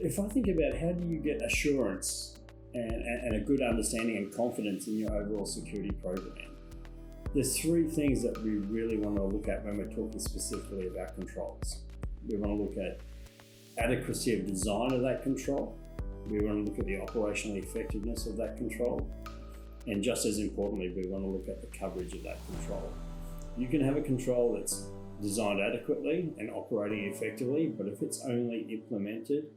if I think about how do you get assurance and a good understanding and confidence in your overall security program, there's three things that we really want to look at when we're talking specifically about controls. We want to look at adequacy of design of that control. We want to look at the operational effectiveness of that control. And just as importantly, we want to look at the coverage of that control. You can have a control that's designed adequately and operating effectively, but if it's only implemented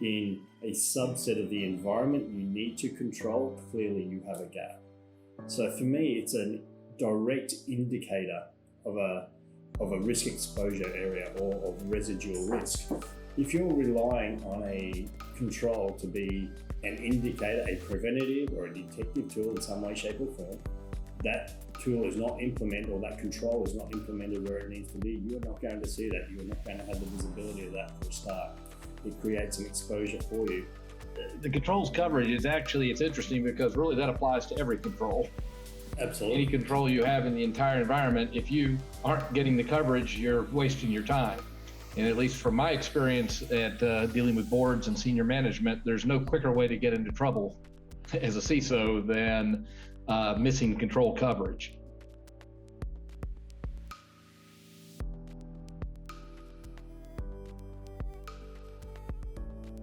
in a subset of the environment you need to control, clearly you have a gap. So for me, it's a direct indicator of a risk exposure area or of residual risk. If you're relying on a control to be an indicator, a preventative or a detective tool in some way, shape or form, that tool is not implemented or that control is not implemented where it needs to be, you're not going to see that. You're not going to have the visibility of that for a start. It creates some exposure for you. The controls coverage is actually, it's interesting because really that applies to every control. Absolutely. Any control you have in the entire environment, if you aren't getting the coverage, you're wasting your time. And at least from my experience at dealing with boards and senior management, there's no quicker way to get into trouble as a CISO than missing control coverage.